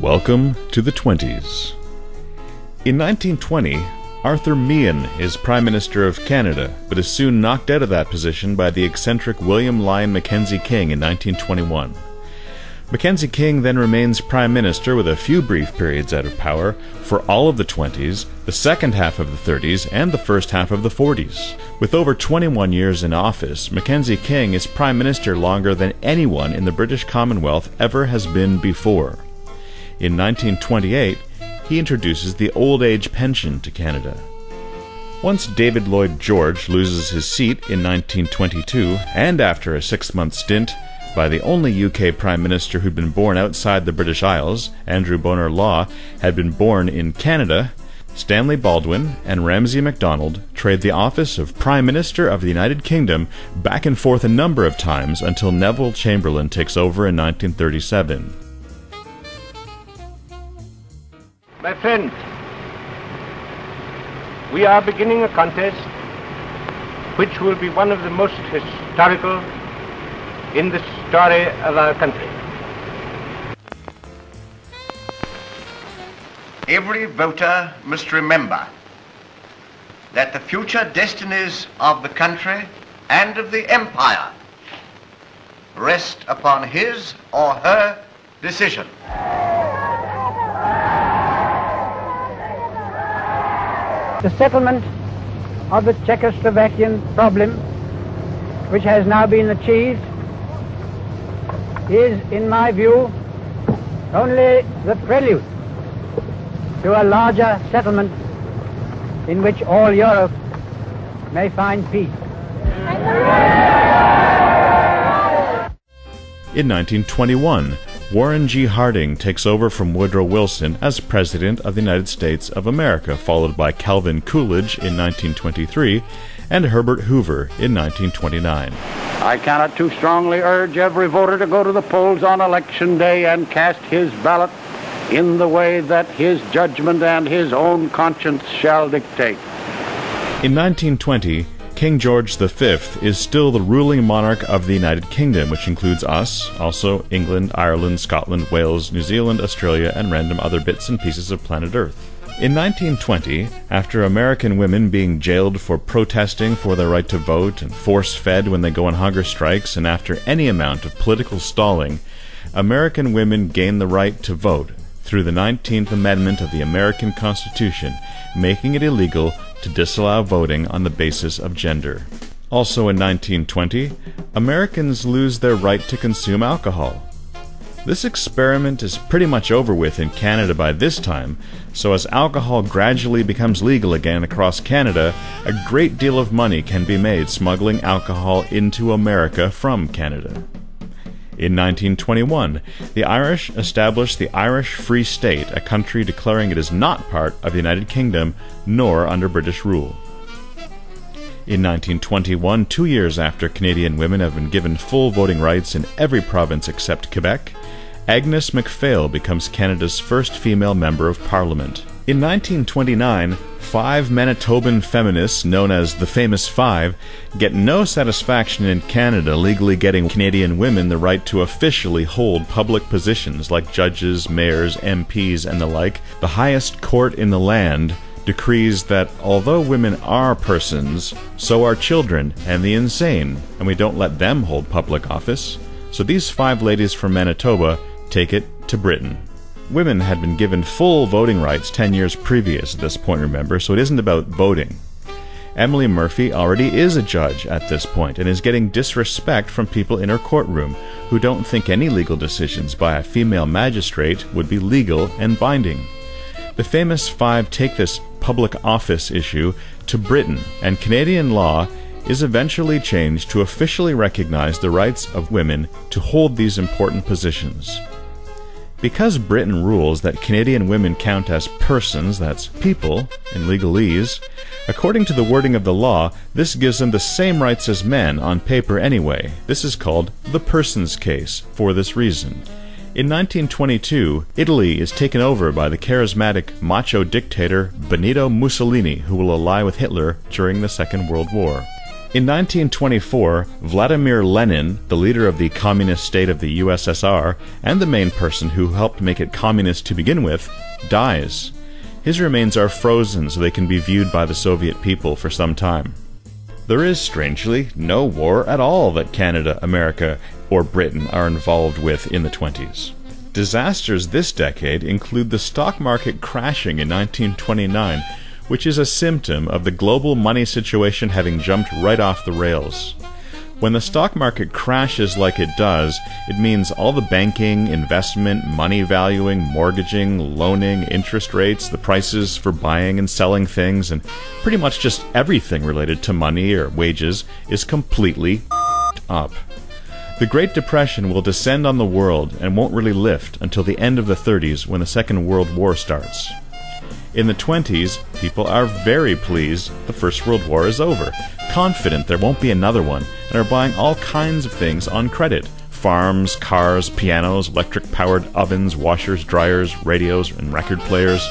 Welcome to the 20s. In 1920, Arthur Meighen is Prime Minister of Canada, but is soon knocked out of that position by the eccentric William Lyon Mackenzie King in 1921. Mackenzie King then remains Prime Minister with a few brief periods out of power for all of the 20s, the second half of the 30s, and the first half of the 40s. With over 21 years in office, Mackenzie King is Prime Minister longer than anyone in the British Commonwealth ever has been before. In 1928, he introduces the old age pension to Canada. Once David Lloyd George loses his seat in 1922, and after a 6-month stint by the only UK Prime Minister who'd been born outside the British Isles, Andrew Bonar Law, had been born in Canada, Stanley Baldwin and Ramsay MacDonald trade the office of Prime Minister of the United Kingdom back and forth a number of times until Neville Chamberlain takes over in 1937. My friends, we are beginning a contest which will be one of the most historical in the story of our country. Every voter must remember that the future destinies of the country and of the empire rest upon his or her decision. The settlement of the Czechoslovakian problem, which has now been achieved, is, in my view, only the prelude to a larger settlement in which all Europe may find peace. In 1921, Warren G. Harding takes over from Woodrow Wilson as President of the United States of America, followed by Calvin Coolidge in 1923 and Herbert Hoover in 1929. I cannot too strongly urge every voter to go to the polls on Election Day and cast his ballot in the way that his judgment and his own conscience shall dictate. In 1920, King George V is still the ruling monarch of the United Kingdom, which includes us, also England, Ireland, Scotland, Wales, New Zealand, Australia, and random other bits and pieces of planet Earth. In 1920, after American women being jailed for protesting for their right to vote and force-fed when they go on hunger strikes, and after any amount of political stalling, American women gain the right to vote through the 19th Amendment of the American Constitution, making it illegal to disallow voting on the basis of gender. Also in 1920, Americans lose their right to consume alcohol. This experiment is pretty much over with in Canada by this time, so as alcohol gradually becomes legal again across Canada, a great deal of money can be made smuggling alcohol into America from Canada. In 1921, the Irish established the Irish Free State, a country declaring it is not part of the United Kingdom nor under British rule. In 1921, 2 years after Canadian women have been given full voting rights in every province except Quebec, Agnes MacPhail becomes Canada's first female member of Parliament. In 1929, 5 Manitoban feminists, known as the Famous Five, get no satisfaction in Canada legally getting Canadian women the right to officially hold public positions like judges, mayors, MPs, and the like. The highest court in the land decrees that although women are persons, so are children and the insane, and we don't let them hold public office. So these 5 ladies from Manitoba take it to Britain. Women had been given full voting rights 10 years previous at this point, remember, so it isn't about voting. Emily Murphy already is a judge at this point and is getting disrespect from people in her courtroom who don't think any legal decisions by a female magistrate would be legal and binding. The Famous Five take this public office issue to Britain, and Canadian law is eventually changed to officially recognize the rights of women to hold these important positions. Because Britain rules that Canadian women count as persons, that's people, in legalese, according to the wording of the law, this gives them the same rights as men on paper anyway. This is called the Persons Case for this reason. In 1922, Italy is taken over by the charismatic macho dictator Benito Mussolini, who will ally with Hitler during the Second World War. In 1924, Vladimir Lenin, the leader of the communist state of the USSR, and the main person who helped make it communist to begin with, dies. His remains are frozen so they can be viewed by the Soviet people for some time. There is, strangely, no war at all that Canada, America, or Britain are involved with in the 20s. Disasters this decade include the stock market crashing in 1929, which is a symptom of the global money situation having jumped right off the rails. When the stock market crashes like it does, it means all the banking, investment, money valuing, mortgaging, loaning, interest rates, the prices for buying and selling things, and pretty much just everything related to money or wages is completely up. The Great Depression will descend on the world and won't really lift until the end of the 30s when the Second World War starts. In the 20s, people are very pleased the First World War is over, confident there won't be another one, and are buying all kinds of things on credit. Farms, cars, pianos, electric-powered ovens, washers, dryers, radios, and record players.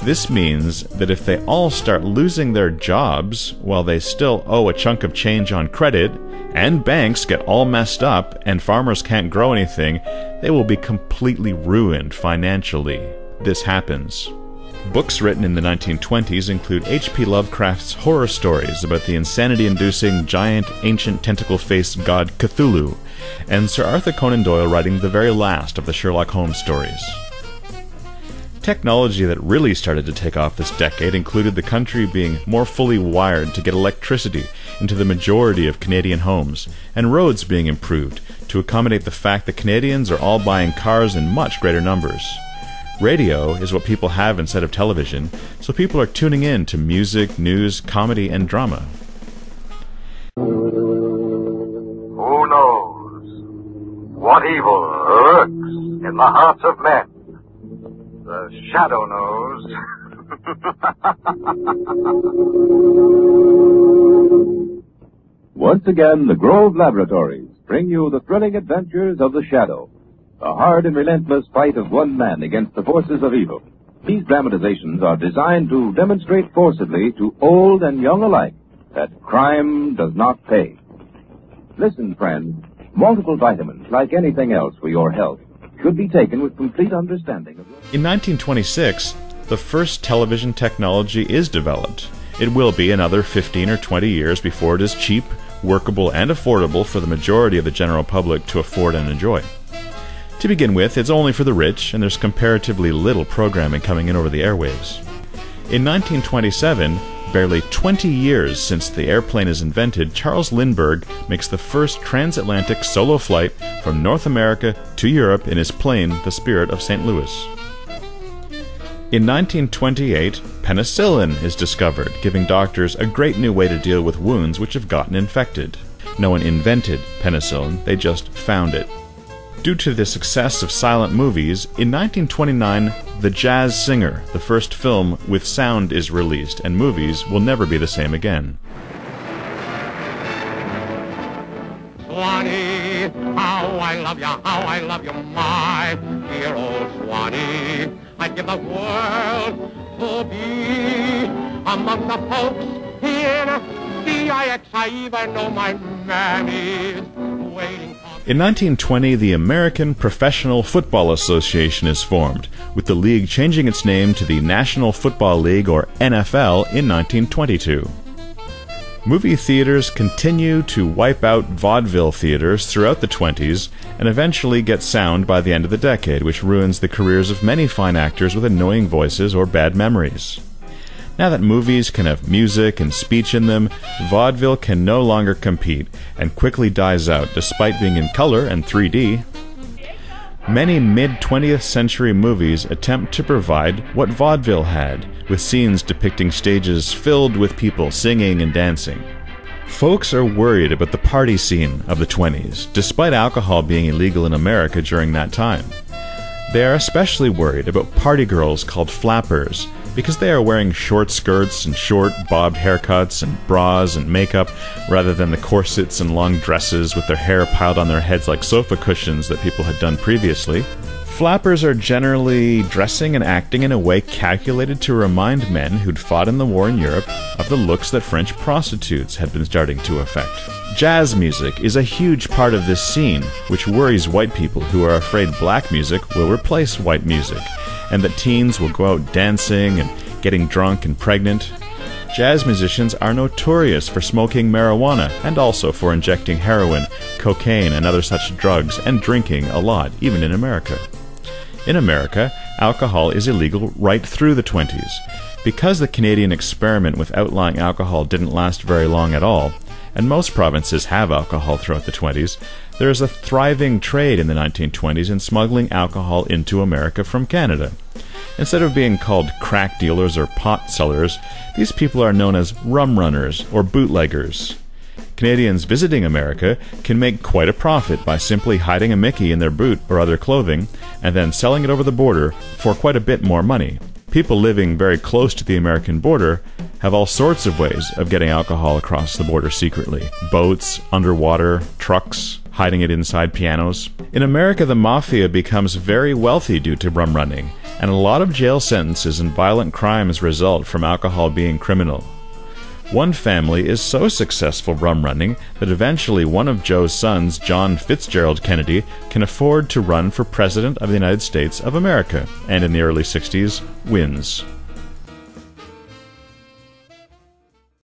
This means that if they all start losing their jobs while they still owe a chunk of change on credit, and banks get all messed up and farmers can't grow anything, they will be completely ruined financially. This happens. Books written in the 1920s include H.P. Lovecraft's horror stories about the insanity-inducing, giant, ancient tentacle-faced god Cthulhu, and Sir Arthur Conan Doyle writing the very last of the Sherlock Holmes stories. Technology that really started to take off this decade included the country being more fully wired to get electricity into the majority of Canadian homes, and roads being improved to accommodate the fact that Canadians are all buying cars in much greater numbers. Radio is what people have instead of television, so people are tuning in to music, news, comedy, and drama. Who knows what evil lurks in the hearts of men? The shadow knows. Once again, the Grove Laboratories bring you the thrilling adventures of the Shadow, a hard and relentless fight of one man against the forces of evil. These dramatizations are designed to demonstrate forcibly to old and young alike that crime does not pay. Listen, friends, multiple vitamins, like anything else for your health, should be taken with complete understanding of... In 1926, the first television technology is developed. It will be another 15 or 20 years before it is cheap, workable, and affordable for the majority of the general public to afford and enjoy. To begin with, it's only for the rich, and there's comparatively little programming coming in over the airwaves. In 1927, barely 20 years since the airplane is invented, Charles Lindbergh makes the first transatlantic solo flight from North America to Europe in his plane, the Spirit of St. Louis. In 1928, penicillin is discovered, giving doctors a great new way to deal with wounds which have gotten infected. No one invented penicillin, they just found it. Due to the success of silent movies, in 1929, The Jazz Singer, the first film with sound, is released, and movies will never be the same again. Swanee, how I love you, my dear old Swanee. I'd give the world to be among the folks in D-I-X. I even know my mammy's waiting for... In 1920, the American Professional Football Association is formed, with the league changing its name to the National Football League, or NFL, in 1922. Movie theaters continue to wipe out vaudeville theaters throughout the 20s and eventually get sound by the end of the decade, which ruins the careers of many fine actors with annoying voices or bad memories. Now that movies can have music and speech in them, vaudeville can no longer compete and quickly dies out despite being in color and 3D. Many mid-20th century movies attempt to provide what vaudeville had, with scenes depicting stages filled with people singing and dancing. Folks are worried about the party scene of the 20s, despite alcohol being illegal in America during that time. They are especially worried about party girls called flappers, because they are wearing short skirts and short, bobbed haircuts and bras and makeup, rather than the corsets and long dresses with their hair piled on their heads like sofa cushions that people had done previously. Flappers are generally dressing and acting in a way calculated to remind men who'd fought in the war in Europe of the looks that French prostitutes had been starting to affect. Jazz music is a huge part of this scene, which worries white people who are afraid black music will replace white music, and that teens will go out dancing and getting drunk and pregnant. Jazz musicians are notorious for smoking marijuana and also for injecting heroin, cocaine, and other such drugs, and drinking a lot, even in America. In America, alcohol is illegal right through the 20s. Because the Canadian experiment with outlawing alcohol didn't last very long at all, and most provinces have alcohol throughout the 20s, there is a thriving trade in the 1920s in smuggling alcohol into America from Canada. Instead of being called crack dealers or pot sellers, these people are known as rum runners or bootleggers. Canadians visiting America can make quite a profit by simply hiding a Mickey in their boot or other clothing and then selling it over the border for quite a bit more money. People living very close to the American border have all sorts of ways of getting alcohol across the border secretly. Boats, underwater, trucks, hiding it inside pianos. In America, the mafia becomes very wealthy due to rum running, and a lot of jail sentences and violent crimes result from alcohol being criminal. One family is so successful rum running that eventually one of Joe's sons, John Fitzgerald Kennedy, can afford to run for President of the United States of America, and in the early 60s, wins.